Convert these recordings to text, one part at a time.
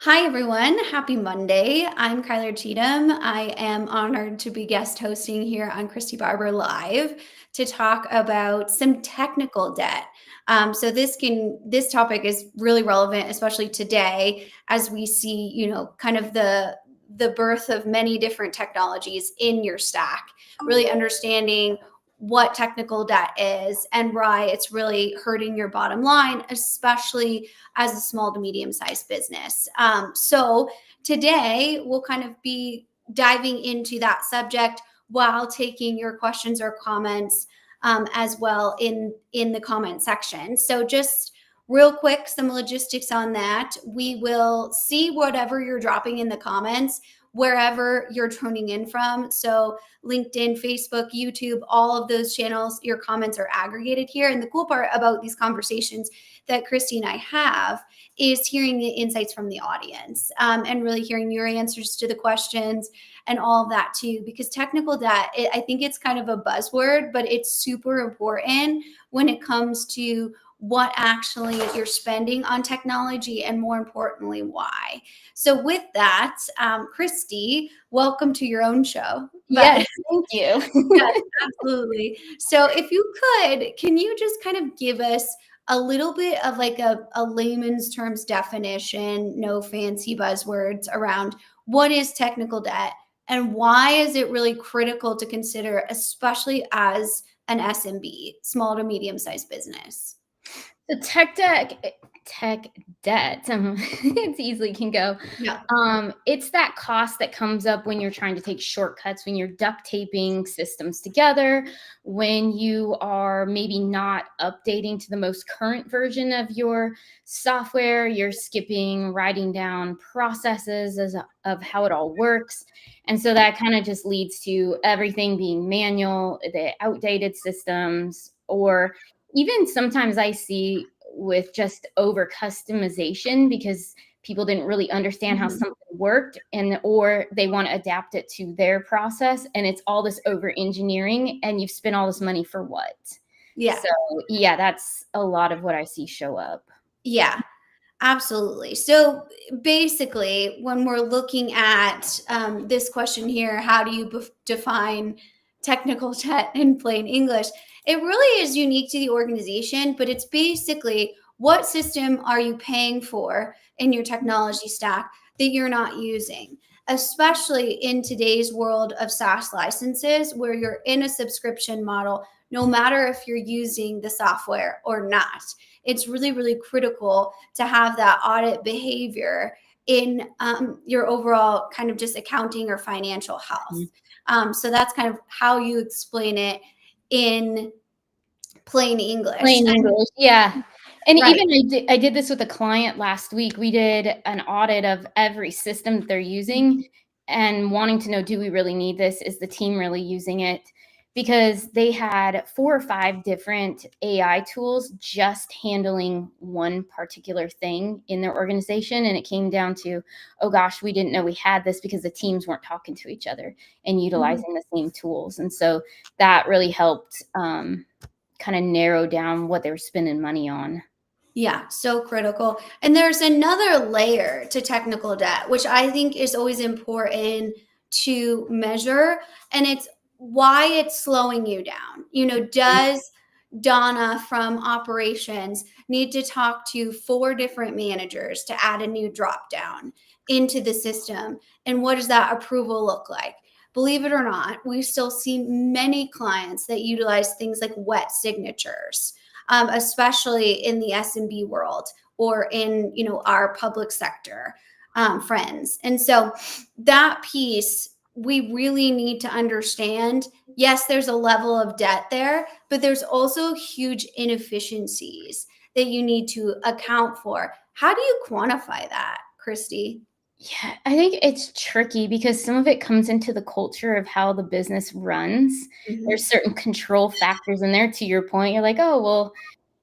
Hi, everyone. Happy Monday. I'm Kyler Cheatham. I am honored to be guest hosting here on Christy Barber Live to talk about some technical debt. This topic is really relevant, especially today, as we see, kind of the birth of many different technologies in your stack. Really understanding what technical debt is and why it's really hurting your bottom line, especially as a small to medium sized business. So today we'll kind of be diving into that subject while taking your questions or comments as well in the comment section. So just real quick, some logistics on that. We will see whatever you're dropping in the comments wherever you're tuning in from. So LinkedIn, Facebook, YouTube, all of those channels, your comments are aggregated here. And the cool part about these conversations that Christy and I have is hearing the insights from the audience and really hearing your answers to the questions and all of that too. Because technical debt, I think it's kind of a buzzword, but it's super important when it comes to what actually you're spending on technology and more importantly, why. So with that, Christy, welcome to your own show. Yes, thank you. Yes, absolutely. So if you could, can you just kind of give us a little bit of like a layman's terms definition, no fancy buzzwords around what is technical debt and why is it really critical to consider, especially as an SMB, small to medium sized business? The tech debt, it easily can go. Yeah. It's that cost that comes up when you're trying to take shortcuts, when you're duct taping systems together, when you are maybe not updating to the most current version of your software, you're skipping writing down processes of how it all works. And so that kind of just leads to everything being manual, the outdated systems, or even sometimes I see with just over customization because people didn't really understand how something worked or they want to adapt it to their process, and it's all this over engineering and you've spent all this money for what? Yeah. So yeah, that's a lot of what I see show up. Yeah. Absolutely. So basically, when we're looking at this question here, how do you define technical debt in plain English? It really is unique to the organization, but it's basically what system are you paying for in your technology stack that you're not using? Especially in today's world of SaaS licenses, where you're in a subscription model, no matter if you're using the software or not. It's really, really critical to have that audit behavior in your overall kind of just accounting or financial health. So that's kind of how you explain it in plain English. Plain English, yeah. And Right. even I did this with a client last week. We did an audit of every system that they're using and wanting to know, do we really need this? Is the team really using it? Because they had 4 or 5 different AI tools just handling one particular thing in their organization. And it came down to, oh gosh, we didn't know we had this because the teams weren't talking to each other and utilizing the same tools. And so that really helped kind of narrow down what they were spending money on. Yeah, so critical. And there's another layer to technical debt, which I think is always important to measure, and it's why it's slowing you down. Does Donna from operations need to talk to 4 different managers to add a new drop down into the system? And what does that approval look like? Believe it or not, we still see many clients that utilize things like wet signatures, especially in the SMB world or in our public sector friends. And so that piece we really need to understand. Yes, there's a level of debt there, but there's also huge inefficiencies that you need to account for. How do you quantify that, Christy? Yeah, I think it's tricky because some of it comes into the culture of how the business runs. There's certain control factors in there. To your point, you're like, oh, well,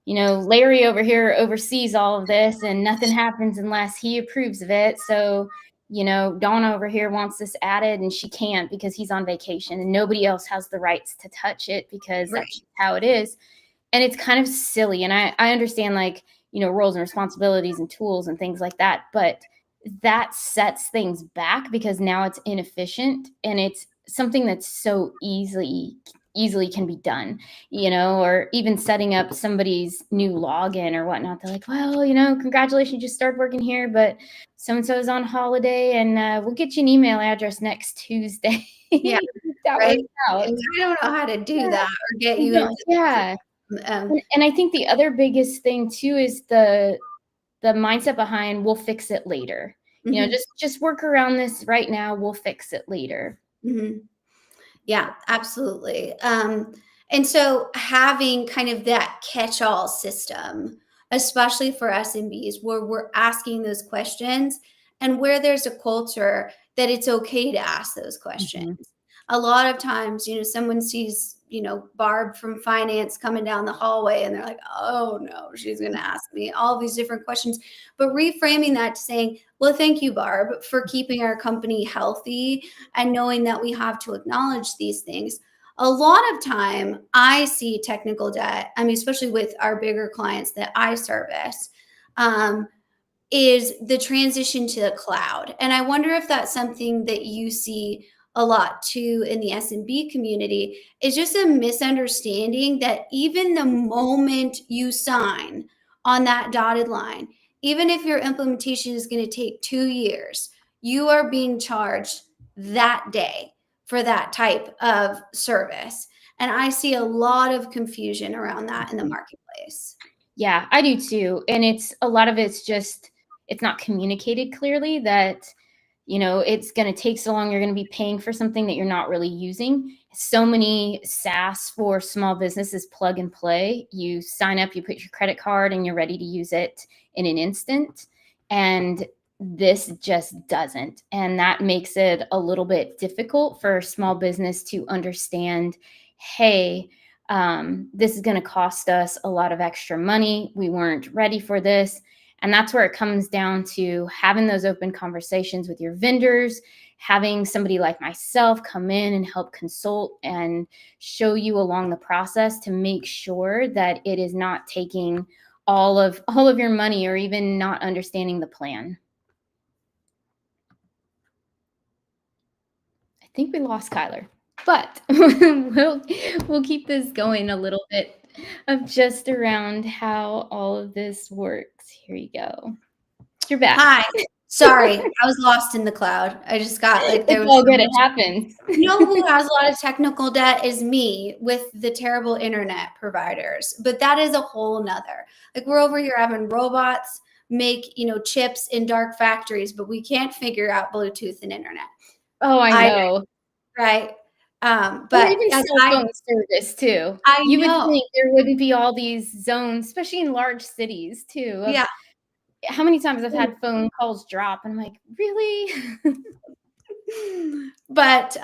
Larry over here oversees all of this and nothing happens unless he approves of it. So, Donna over here wants this added and she can't because he's on vacation and nobody else has the rights to touch it because Right. that's how it is. And it's kind of silly. And I understand roles and responsibilities and tools and things like that. But that sets things back because now it's inefficient and it's something that's so easily can be done, or even setting up somebody's new login or whatnot. They're like, well, congratulations, you just started working here, but so-and-so is on holiday and we'll get you an email address next Tuesday. Yeah, That right. works out. And I don't know how to do Yeah. that or get you No, into yeah. the And I think the other biggest thing too is the mindset behind we'll fix it later. mhm, Just work around this right now. We'll fix it later. mhm. Yeah, absolutely. And so having kind of that catch-all system, especially for SMBs, where we're asking those questions and where there's a culture that it's okay to ask those questions. Mhm. A lot of times, someone sees, Barb from finance coming down the hallway and they're like, oh no, she's going to ask me all these different questions. But reframing that to saying, well, thank you, Barb, for keeping our company healthy and knowing that we have to acknowledge these things. A lot of time I see technical debt, I mean, especially with our bigger clients that I service, um, is the transition to the cloud. And I wonder if that's something that you see a lot too in the SMB community, is just a misunderstanding that even the moment you sign on that dotted line, even if your implementation is going to take 2 years, you are being charged that day for that type of service. And I see a lot of confusion around that in the marketplace. Yeah, I do too. And a lot of it's just, it's not communicated clearly that, it's going to take so long. You're going to be paying for something that you're not really using. So many SaaS for small businesses plug and play. You sign up, you put your credit card, and you're ready to use it in an instant. And this just doesn't. And that makes it a little bit difficult for small business to understand, hey, this is going to cost us a lot of extra money. We weren't ready for this. And that's where it comes down to having those open conversations with your vendors, having somebody like myself come in and help consult and show you along the process to make sure that it is not taking all of your money or even not understanding the plan. I think we lost Kyler, but we'll keep this going a little bit of just around how all of this works. Here you go. You're back. Hi. Sorry, I was lost in the cloud. I just got like there It's was all so good. It much. happens. You know who has a lot of technical debt is me with the terrible internet providers. But that is a whole nother. Like we're over here having robots make, chips in dark factories, but we can't figure out Bluetooth and internet. Oh, I I know. right. Or But even as cell phone service too. I You would know. think there wouldn't be all these zones, especially in large cities too, of Yeah. how many times I've had phone calls drop and I'm like, really? But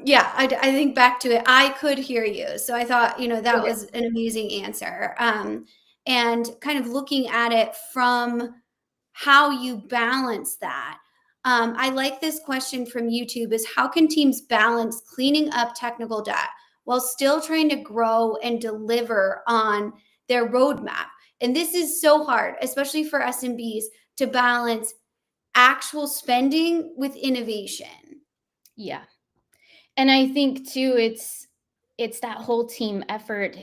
yeah, I think back to it, I could hear you. So I thought, that Okay. was an amazing answer. And kind of looking at it from how you balance that. I like this question from YouTube is how can teams balance cleaning up technical debt while still trying to grow and deliver on their roadmap? And this is so hard, especially for SMBs, to balance actual spending with innovation. Yeah. And I think too, it's that whole team effort.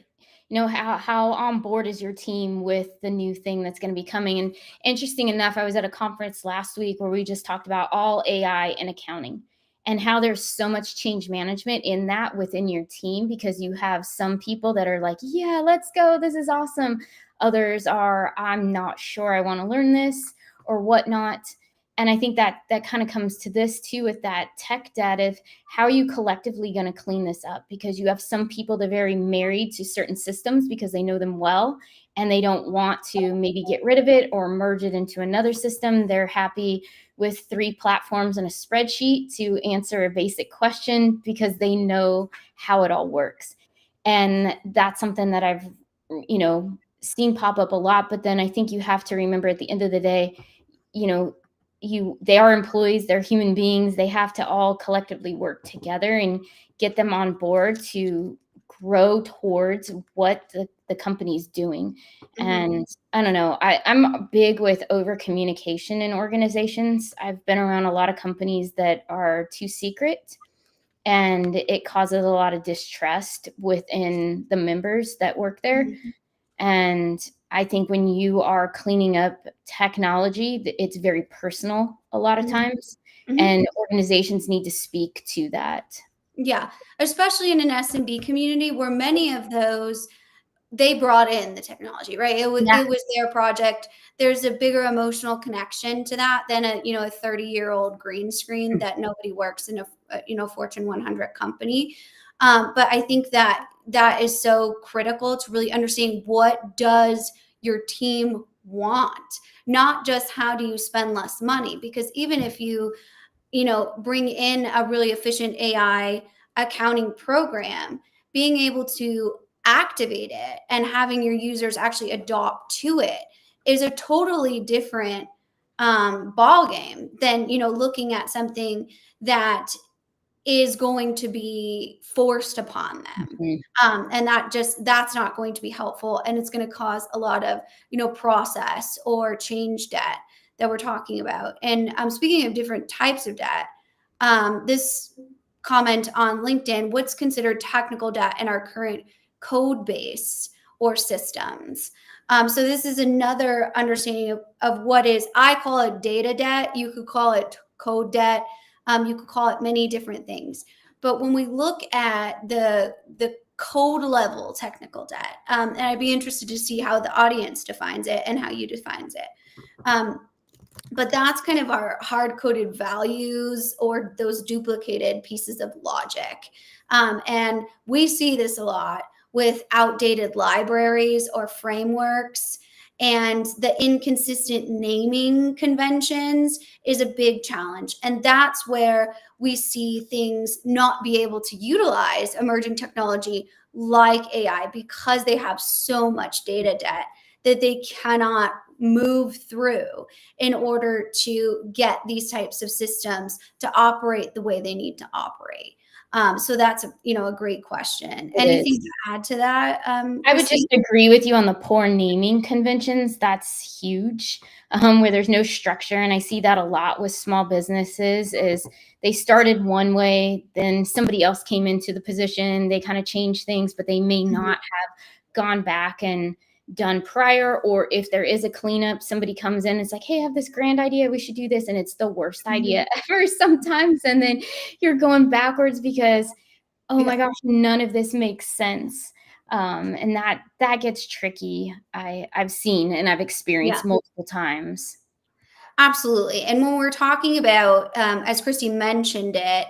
How on board is your team with the new thing that's going to be coming? And interesting enough, I was at a conference last week where we just talked about all AI in accounting and how there's so much change management in that within your team because you have some people that are like, yeah, let's go. This is awesome. Others are, I'm not sure I want to learn this or whatnot. And I think that kind of comes to this too with that tech debt of how are you collectively going to clean this up? Because you have some people that are very married to certain systems because they know them well and they don't want to maybe get rid of it or merge it into another system. They're happy with 3 platforms and a spreadsheet to answer a basic question because they know how it all works. And that's something that I've, seen pop up a lot. But then I think you have to remember at the end of the day, you know, they are employees, they're human beings, they have to all collectively work together and get them on board to grow towards what the company's doing. And I don't know, I'm big with over communication in organizations. I've been around a lot of companies that are too secret, and it causes a lot of distrust within the members that work there. And I think when you are cleaning up technology, it's very personal a lot of times, and organizations need to speak to that. Yeah, especially in an SMB community where many of those, they brought in the technology, right? Yeah. It was their project. There's a bigger emotional connection to that than a, you know, a 30-year-old green screen that nobody works in a you know, Fortune 100 company. But I think that that is so critical to really understand, what does your team want? Not just how do you spend less money, because even if you know, bring in a really efficient AI accounting program, being able to activate it and having your users actually adopt to it is a totally different ball game than, you know, looking at something that is going to be forced upon them. Mhm. And that's not going to be helpful. And it's going to cause a lot of, you know, process or change debt that we're talking about. And speaking of different types of debt, this comment on LinkedIn: what's considered technical debt in our current code base or systems? So this is another understanding of what is, I call it data debt. You could call it code debt. You could call it many different things. But when we look at the code level technical debt, and I'd be interested to see how the audience defines it and how you defines it. But that's kind of our hard coded values or those duplicated pieces of logic. And we see this a lot with outdated libraries or frameworks, and the inconsistent naming conventions is a big challenge. And that's where we see things not be able to utilize emerging technology like AI, because they have so much data debt that they cannot move through in order to get these types of systems to operate the way they need to operate. So that's a, you know, a great question. It Anything is. to add to that, I would Christy? just agree with you on the poor naming conventions. That's huge, where there's no structure. And I see that a lot with small businesses is they started one way, then somebody else came into the position. They kind of changed things, but they may not have gone back and done prior. Or if there is a cleanup, somebody comes in, it's like, hey, I have this grand idea, we should do this. And it's the worst idea ever sometimes. And then you're going backwards because, oh my gosh, none of this makes sense. And that gets tricky. I've seen and I've Yeah. experienced multiple times. Absolutely. And when we're talking about, as Christy mentioned it,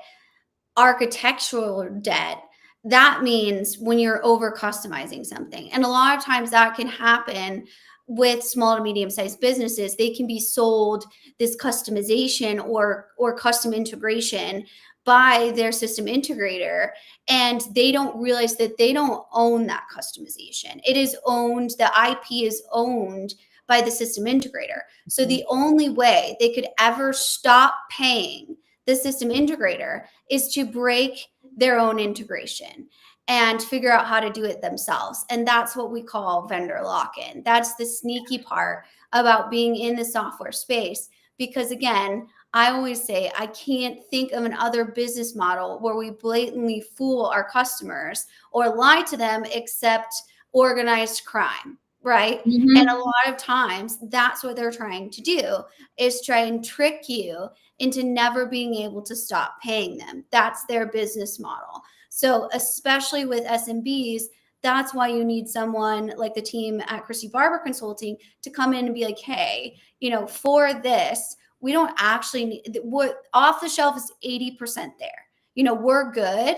architectural debt, that means when you're over customizing something. And a lot of times that can happen with small to medium sized businesses. They can be sold this customization or custom integration by their system integrator, and they don't realize that they don't own that customization. It is owned, the IP is owned by the system integrator. So the only way they could ever stop paying the system integrator is to break their own integration and figure out how to do it themselves. And that's what we call vendor lock-in. That's the sneaky part about being in the software space. Because again, I always say I can't think of another business model where we blatantly fool our customers or lie to them except organized crime, right? And a Mm-hmm. lot of times that's what they're trying to do, is try and trick you into never being able to stop paying them. That's their business model. So especially with SMBs, that's why you need someone like the team at Christy Barber Consulting to come in and be like, hey, you know, for this, we don't actually need, what off the shelf is 80% there. You know, we're good,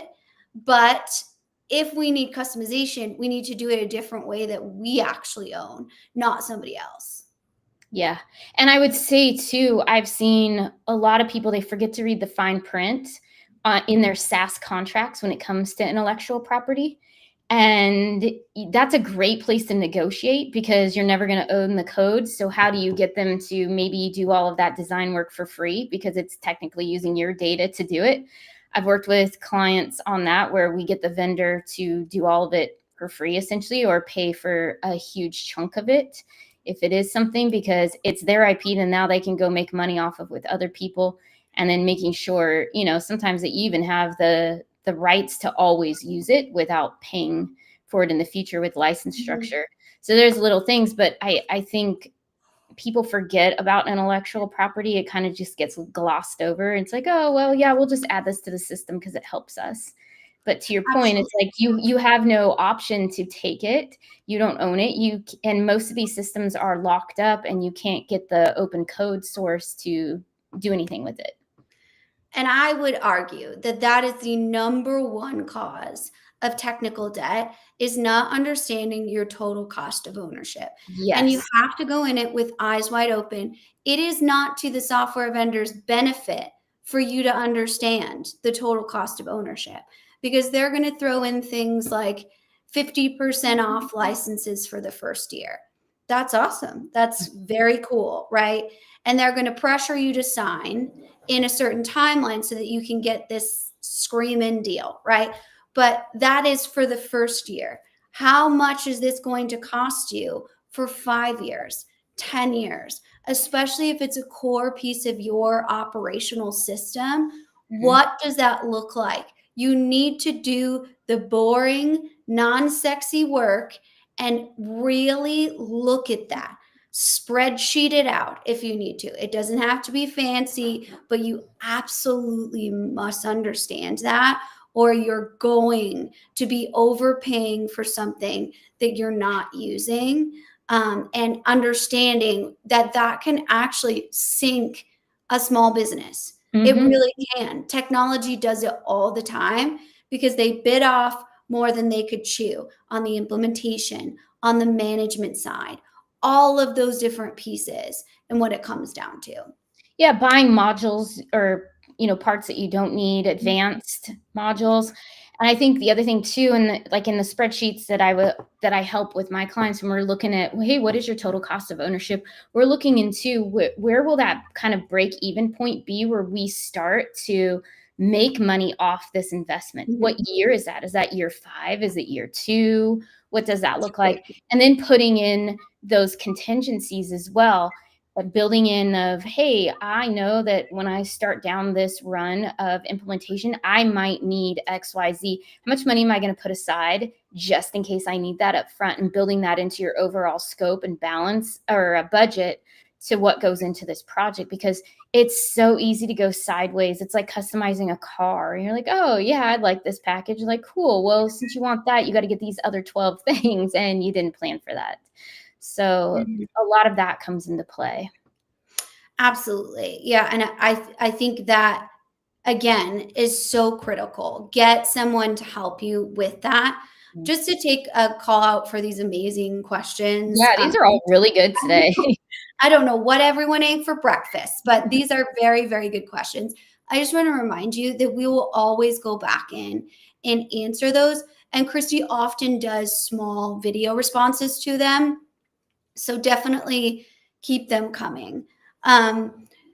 but if we need customization, we need to do it a different way that we actually own, not somebody else. Yeah. And I would say too, I've seen a lot of people, they forget to read the fine print in their SaaS contracts when it comes to intellectual property. And that's a great place to negotiate because you're never going to own the code. So how do you get them to maybe do all of that design work for free because it's technically using your data to do it? I've worked with clients on that where we get the vendor to do all of it for free essentially, or pay for a huge chunk of it if it is something, because it's their IP and now they can go make money off of with other people. And then making sure, sometimes that you even have the rights to always use it without paying for it in the future with license structure. So there's little things, but I think people forget about intellectual property. It kind of just gets glossed over. It's like, oh, well, yeah, we'll just add this to the system because it helps us. But to your point, it's like you have no option to take it. You don't own it. And most of these systems are locked up and you can't get the open code source to do anything with it. And I would argue that that is the number one cause of technical debt, is not understanding your total cost of ownership. And you Yes. have to go in it with eyes wide open. It is not to the software vendor's benefit for you to understand the total cost of ownership, because they're going to throw in things like 50% off licenses for the first year. That's awesome. That's very cool, right? And they're going to pressure you to sign in a certain timeline so that you can get this screaming deal, right? But that is for the first year. How much is this going to cost you for 5 years, 10 years, especially if it's a core piece of your operational system? What does that look like? You need to do the boring, non-sexy work and really look at that. Spreadsheet it out if you need to. It doesn't have to be fancy, but you absolutely must understand that, or you're going to be overpaying for something that you're not using. And understanding that that can actually sink a small business. It really can. Technology does it all the time because they bit off more than they could chew on the implementation, on the management side, all of those different pieces and what it comes down to. Yeah, buying modules or parts that you don't need, advanced modules. And I think the other thing too, like in the spreadsheets that I help with my clients when we're looking at, well, hey, what is your total cost of ownership? We're looking into where will that kind of break even point be where we start to make money off this investment? What year is that? Is that year 5? Is it year 2? What does that look like? And then putting in those contingencies as well. But building in of, hey, I know that when I start down this run of implementation, I might need XYZ. How much money am I going to put aside just in case I need that up front, and building that into your overall scope and balance or a budget to what goes into this project, because it's so easy to go sideways. It's like customizing a car. You're like, oh, yeah, I'd like this package. You're like, cool. Well, since you want that, you got to get these other 12 things and you didn't plan for that. So a lot of that comes into play. Absolutely. Yeah. And I think that, again, is so critical. Get someone to help you with that. Just to take a call out for these amazing questions. Yeah, these are all really good today. I don't know what everyone ate for breakfast, but these are very, very good questions. I just want to remind you that we will always go back in and answer those. And Christy often does small video responses to them. So definitely keep them coming.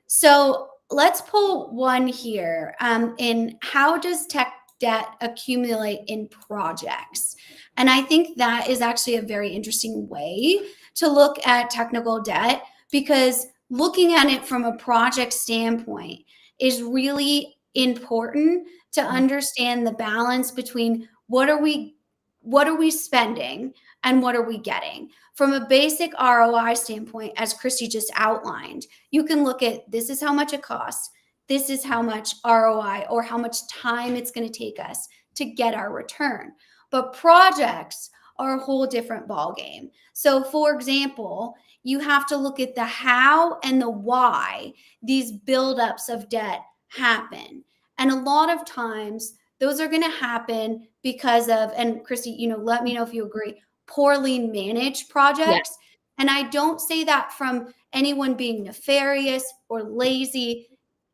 So let's pull one here. In how does tech debt accumulate in projects? And I think that is actually a very interesting way to look at technical debt, because looking at it from a project standpoint is really important to understand the balance between what are we spending and what are we getting. From a basic ROI standpoint, as Christy just outlined, you can look at, this is how much it costs, this is how much ROI or how much time it's going to take us to get our return. But projects are a whole different ballgame. So for example, you have to look at the how and the why these buildups of debt happen. And a lot of times those are going to happen because of, and Christy, let me know if you agree, poorly managed projects. Yeah. And I don't say that from anyone being nefarious or lazy.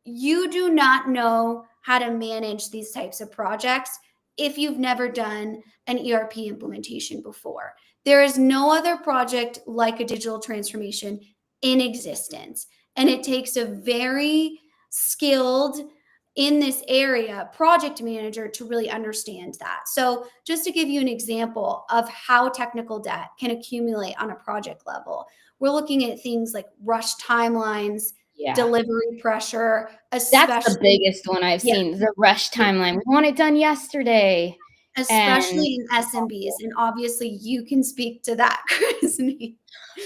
You do not know how to manage these types of projects if you've never done an ERP implementation before. There is no other project like a digital transformation in existence. And it takes a very skilled in this area, project manager, to really understand that. So just to give you an example of how technical debt can accumulate on a project level, we're looking at things like rush timelines, Yeah. delivery pressure, That's the especially, biggest one I've yeah, seen, the rush timeline. We want it done yesterday. And especially in SMBs. And obviously you can speak to that, Chrisney.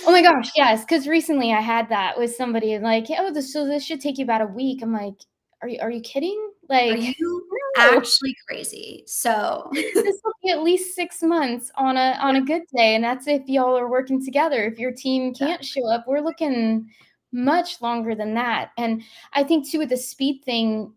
oh my gosh, yes, because recently I had that with somebody like, "Oh, this should take you about a week." I'm like, "Are you kidding?" Are Like, you no. actually crazy? So, This will be at least 6 months on a good day, and that's if y'all are working together. If your team can't show up, we're looking much longer than that. And I think too with the speed thing,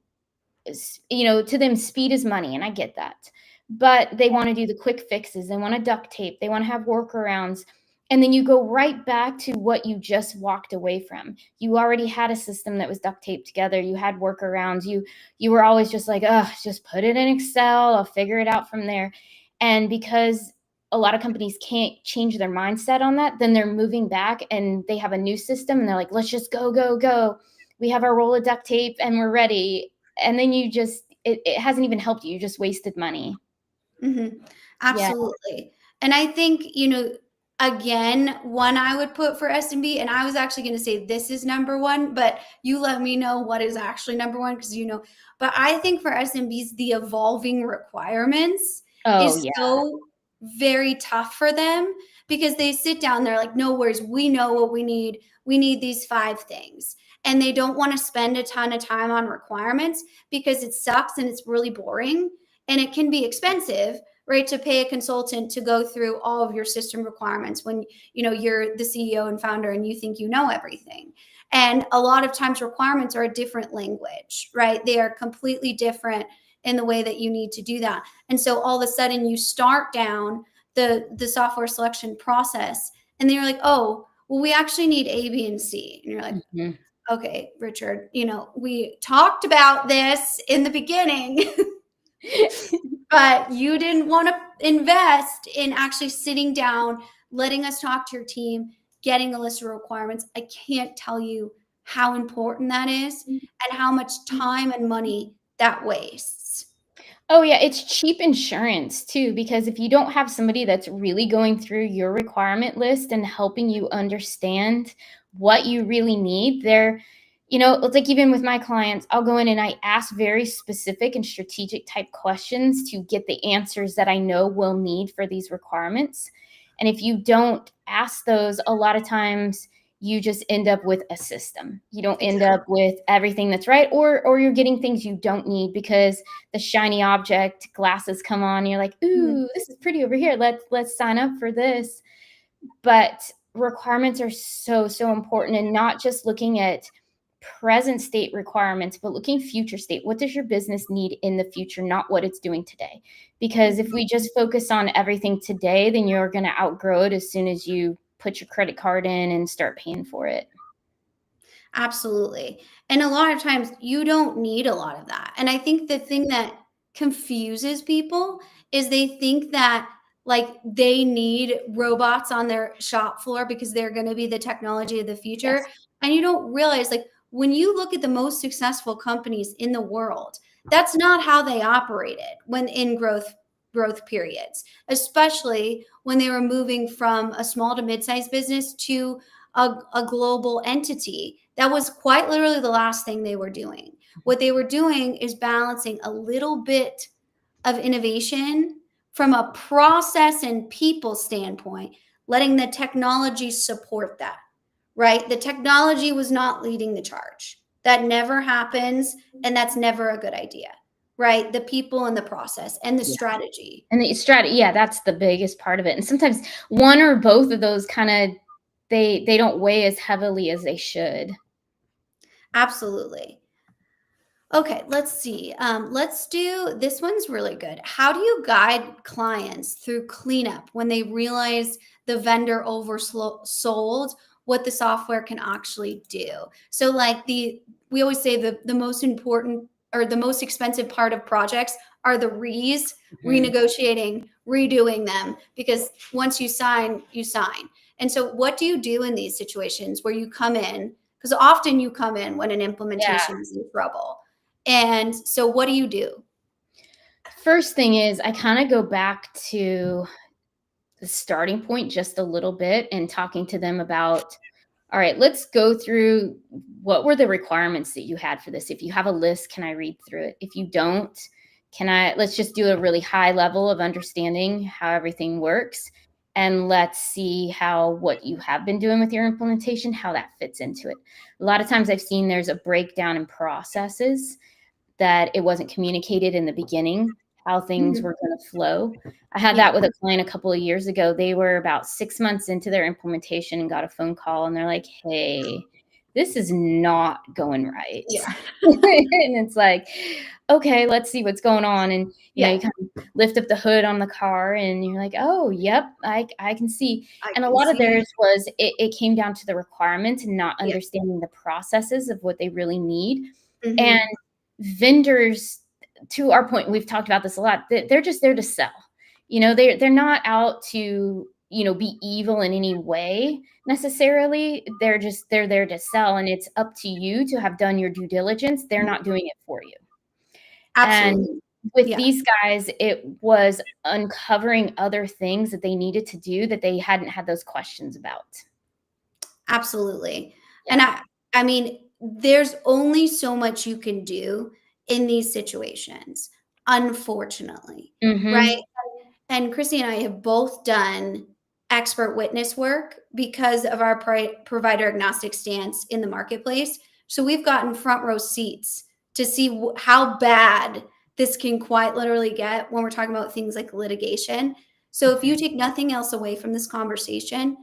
to them, speed is money, and I get that. But they want to do the quick fixes. They want to duct tape. They want to have workarounds. And then you go right back to what you just walked away from. You already had a system that was duct taped together. You had workarounds. You were always just like, oh, just put it in Excel. I'll figure it out from there. And because a lot of companies can't change their mindset on that, then they're moving back and they have a new system and they're like, let's just go, go, go. We have our roll of duct tape and we're ready. And then it hasn't even helped you. You just wasted money. mhm, Yeah. absolutely. And I think, again, one I would put for SMB, and I was actually going to say this is number one, but you let me know what is actually number one because But I think for SMBs, the evolving requirements Oh, is yeah. so very tough for them because they sit down, they're like, no worries, we know what we need. We need these 5 things. And they don't want to spend a ton of time on requirements because it sucks and it's really boring and it can be expensive, right, to pay a consultant to go through all of your system requirements when you're the CEO and founder and you think you know everything. And a lot of times requirements are a different language, right? They are completely different in the way that you need to do that. And so all of a sudden you start down the software selection process and then you're like, oh, well, we actually need A, B, and C. And you're like, Mhm. okay, Richard, we talked about this in the beginning. But you didn't want to invest in actually sitting down, letting us talk to your team, getting a list of requirements. I can't tell you how important that is and how much time and money that wastes. Oh, yeah, it's cheap insurance too, because if you don't have somebody that's really going through your requirement list and helping you understand what you really need, it's like even with my clients, I'll go in and I ask very specific and strategic type questions to get the answers that I know we'll need for these requirements. And if you don't ask those, a lot of times you just end up with a system. You don't end Exactly. up with everything that's right, or you're getting things you don't need because the shiny object glasses come on and you're like, Mhm. ooh, this is pretty over here, let's sign up for this. But requirements are so important, and not just looking at present state requirements, but looking future state. What does your business need in the future, not what it's doing today? Because if we just focus on everything today, then you're going to outgrow it as soon as you put your credit card in and start paying for it. Absolutely. And a lot of times you don't need a lot of that. And I think the thing that confuses people is they think that like they need robots on their shop floor because they're going to be the technology of the future. Yes. And you don't realize like when you look at the most successful companies in the world, that's not how they operated when in growth periods, especially when they were moving from a small to mid-sized business to a global entity. That was quite literally the last thing they were doing. What they were doing is balancing a little bit of innovation from a process and people standpoint, letting the technology support that, right? The technology was not leading the charge. That never happens. And that's never a good idea, right? The people and the process and the Yeah. strategy. And the strategy, yeah, that's the biggest part of it. And sometimes one or both of those kind of they don't weigh as heavily as they should. Absolutely. Okay, let's see. Let's do this one's really good. How do you guide clients through cleanup when they realize the vendor oversold what the software can actually do? So, like we always say the most important or the most expensive part of projects are the Mhm. renegotiating, redoing them, because once you sign, you sign. And so, what do you do in these situations where you come in? Because often you come in when an Yeah. implementation is in trouble And so what do you do? First thing is I kind of go back to the starting point just a little bit and talking to them about, all right, let's go through what were the requirements that you had for this. If you have a list, can I read through it? If you don't, let's just do a really high level of understanding how everything works. And let's see how what you have been doing with your implementation, how that fits into it. A lot of times I've seen there's a breakdown in processes that it wasn't communicated in the beginning how things were going to flow. I had that with a client a couple of years ago. They were about 6 months into their implementation and got a phone call and they're like, hey, this is not going right. Yeah. And it's like, okay, let's see what's going on. And you know, you kind of lift up the hood on the car and you're like, oh, yep, I can see. And a lot of theirs was it came down to the requirements and not understanding the processes of what they really need. And vendors, to our point, we've talked about this a lot, they're just there to sell. You know, they're not out to, you know, be evil in any way necessarily. They're there to sell, and it's up to you to have done your due diligence. They're not doing it for you. Absolutely. And with these guys, it was uncovering other things that they needed to do that they hadn't had those questions about. Absolutely. And I mean, there's only so much you can do in these situations, unfortunately, right? And Chrissy and I have both done expert witness work because of our provider agnostic stance in the marketplace. So we've gotten front row seats to see how bad this can quite literally get when we're talking about things like litigation. So if you take nothing else away from this conversation,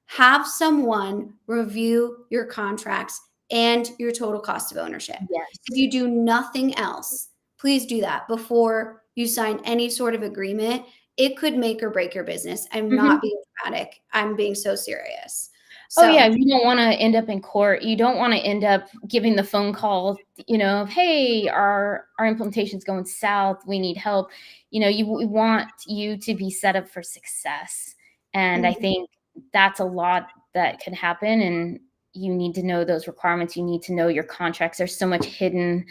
have someone review your contracts and your total cost of ownership. Yes. If you do nothing else, please do that before you sign any sort of agreement. It could make or break your business. I'm not being dramatic. I'm being so serious. So, oh yeah, you don't want to end up in court. You don't want to end up giving the phone call, you know, of, hey, our implementation's going south. We need help. You know, we want you to be set up for success. And I think that's a lot that can happen. And you need to know those requirements. You need to know your contracts. There's so much hidden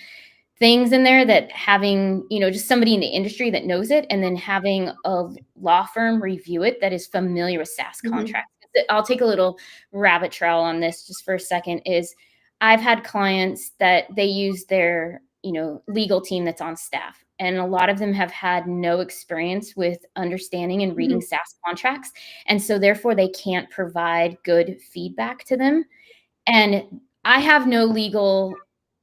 things in there that having, you know, just somebody in the industry that knows it and then having a law firm review it that is familiar with SaaS contracts. I'll take a little rabbit trail on this just for a second. Is I've had clients that they use their, you know, legal team that's on staff. And a lot of them have had no experience with understanding and reading SaaS contracts. And so therefore they can't provide good feedback to them. And I have no legal,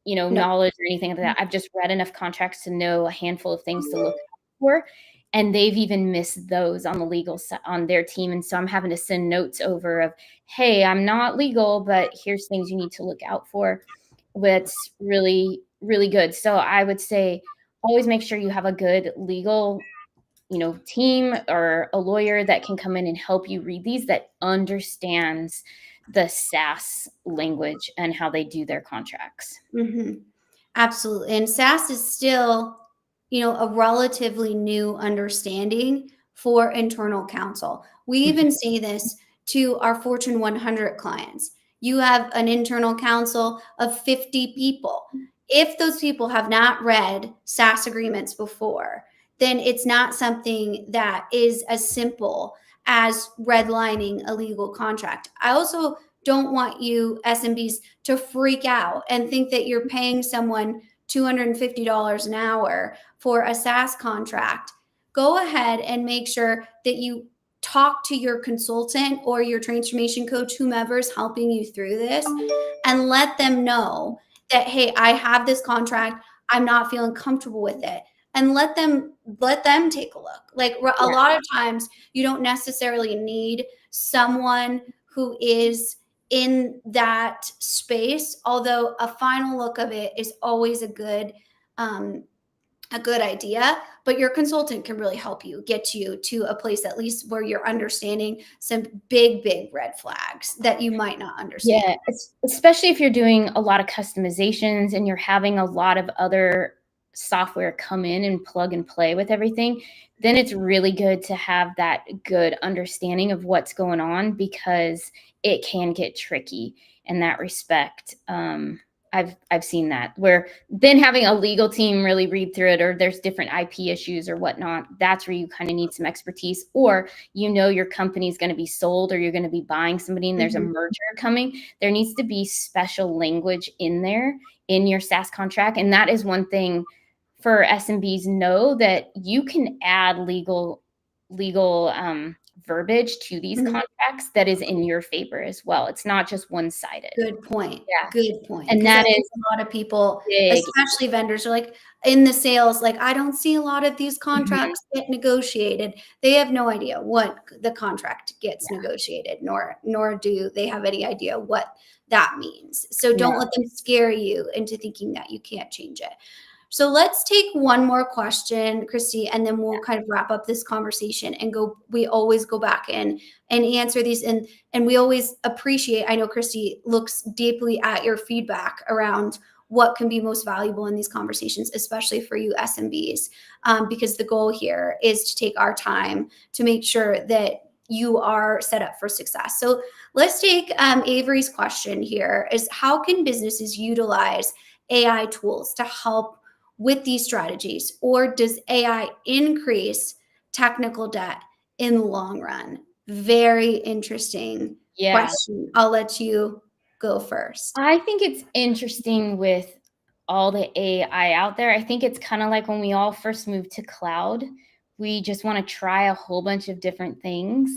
you know, knowledge or anything like that. I've just read enough contracts to know a handful of things to look for. And they've even missed those on the legal on their team. And so I'm having to send notes over of, hey, I'm not legal, but here's things you need to look out for. That's really, really good. So I would say always make sure you have a good legal, you know, team or a lawyer that can come in and help you read these, that understands the SaaS language and how they do their contracts. Absolutely. And SaaS is still, you know, a relatively new understanding for internal counsel. We even say this to our Fortune 100 clients. You have an internal counsel of 50 people. If those people have not read SaaS agreements before, then it's not something that is as simple as redlining a legal contract. I also don't want you SMBs to freak out and think that you're paying someone $250 an hour for a SaaS contract. Go ahead and make sure that you talk to your consultant or your transformation coach, whomever's helping you through this, and let them know that, hey, I have this contract. I'm not feeling comfortable with it. And let them take a look. Like a lot of times you don't necessarily need someone who is in that space, although a final look of it is always a good idea, but your consultant can really help you get you to a place at least where you're understanding some big red flags that you might not understand. Yeah, especially if you're doing a lot of customizations and you're having a lot of other software come in and plug and play with everything, then it's really good to have that good understanding of what's going on, because it can get tricky in that respect. I've seen that, where then having a legal team really read through it, or there's different IP issues or whatnot. That's where you kind of need some expertise, or your company is going to be sold, or you're going to be buying somebody and there's a merger coming. There needs to be special language in there in your SaaS contract. And that is one thing for SMBs, know that you can add legal verbiage to these contracts that is in your favor as well. It's not just one-sided. Good point. Yeah. Good point. And Because I that think is a lot of people, big. especially vendors, are like in the sales, like, I don't see a lot of these contracts get negotiated. They have no idea what the contract gets negotiated, nor do they have any idea what that means. So don't let them scare you into thinking that you can't change it. So let's take one more question, Christy, and then we'll kind of wrap up this conversation and go. We always go back in and answer these, and we always appreciate. I know Christy looks deeply at your feedback around what can be most valuable in these conversations, especially for you SMBs, because the goal here is to take our time to make sure that you are set up for success. So let's take Avery's question here: is how can businesses utilize AI tools to help with these strategies, or does AI increase technical debt in the long run? Very interesting question. I'll let you go first. I think it's interesting with all the AI out there. I think it's kind of like when we all first moved to cloud, we just want to try a whole bunch of different things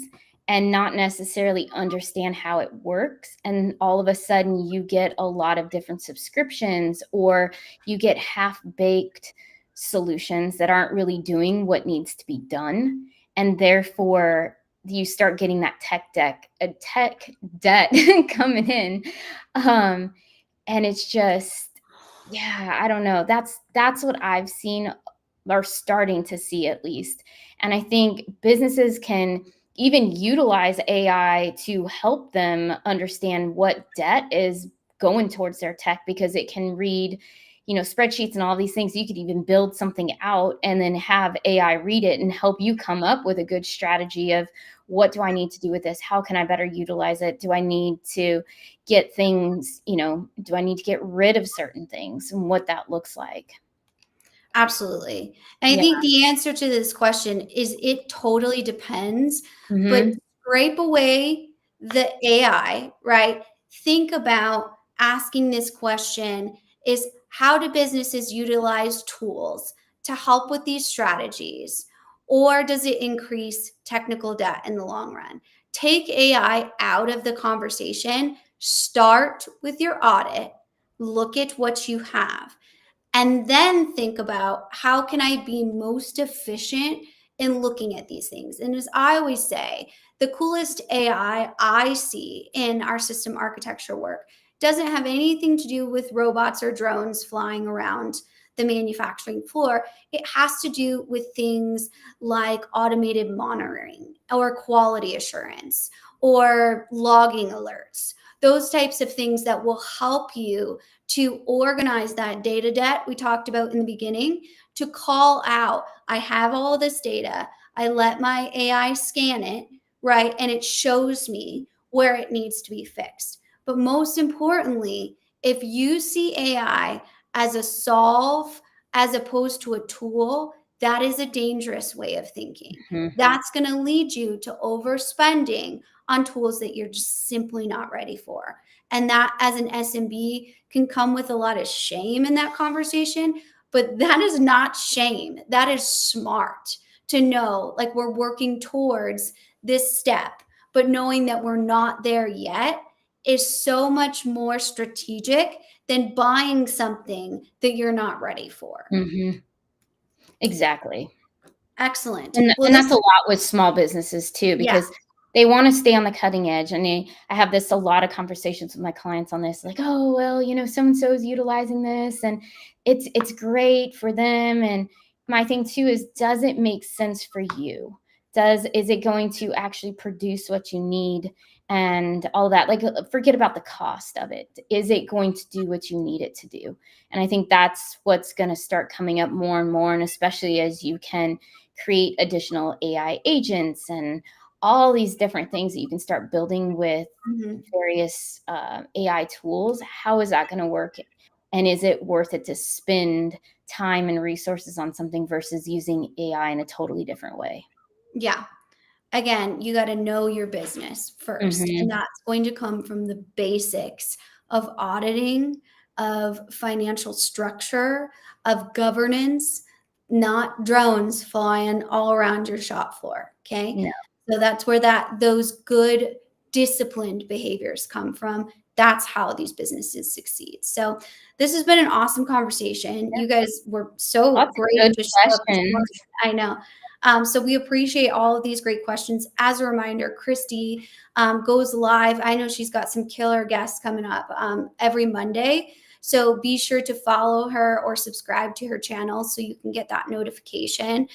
and not necessarily understand how it works. And all of a sudden you get a lot of different subscriptions, or you get half-baked solutions that aren't really doing what needs to be done. And therefore you start getting that tech debt coming in. And it's just, I don't know. That's what I've seen, or starting to see at least. And I think businesses can even utilize AI to help them understand what debt is going towards their tech, because it can read, spreadsheets and all these things. You could even build something out and then have AI read it and help you come up with a good strategy of, what do I need to do with this? How can I better utilize it? Do I need to get things, do I need to get rid of certain things, and what that looks like? Absolutely. And I think the answer to this question is it totally depends, but scrape away the AI, right? Think about asking this question: is how do businesses utilize tools to help with these strategies, or does it increase technical debt in the long run? Take AI out of the conversation, start with your audit, look at what you have, and then think about, how can I be most efficient in looking at these things? And as I always say, the coolest AI I see in our system architecture work doesn't have anything to do with robots or drones flying around the manufacturing floor. It has to do with things like automated monitoring or quality assurance or logging alerts, those types of things that will help you to organize that data debt we talked about in the beginning, to call out, I have all this data, I let my AI scan it, right? And it shows me where it needs to be fixed. But most importantly, if you see AI as a solve as opposed to a tool, that is a dangerous way of thinking. That's going to lead you to overspending on tools that you're just simply not ready for. And that, as an SMB, can come with a lot of shame in that conversation. But that is not shame. That is smart to know, like, we're working towards this step, but knowing that we're not there yet is so much more strategic than buying something that you're not ready for. Exactly. Excellent. And Well, that's a lot with small businesses too, because they want to stay on the cutting edge. And I have a lot of conversations with my clients on this, like, oh, well, so-and-so is utilizing this and it's great for them. And my thing too is, does it make sense for you? Is it going to actually produce what you need and all that? Like, forget about the cost of it. Is it going to do what you need it to do? And I think that's what's going to start coming up more and more. And especially as you can create additional AI agents and all these different things that you can start building with various AI tools. How is that going to work And is it worth it to spend time and resources on something versus using AI in a totally different way? Yeah. Again, you got to know your business first, and Mhm. that's going to come from the basics of auditing, of financial structure, of governance, not drones flying all around your shop floor. Okay. No. So that's where those good disciplined behaviors come from. That's how these businesses succeed. So this has been an awesome conversation. You guys were so Lots of great good to show up this questions. morning. I know. So we appreciate all of these great questions. As a reminder, Christy goes live. I know she's got some killer guests coming up every Monday. So be sure to follow her or subscribe to her channel so you can get that notification.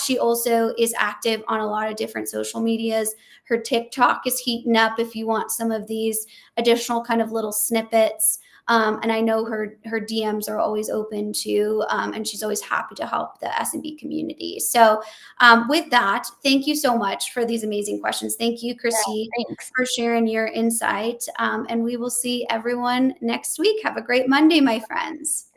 She also is active on a lot of different social medias. Her TikTok is heating up if you want some of these additional kind of little snippets. And I know her DMs are always open to, and she's always happy to help the SMB community. So with that, thank you so much for these amazing questions. Thank you, Christy, Thanks. for sharing your insight. And we will see everyone next week. Have a great Monday, my friends.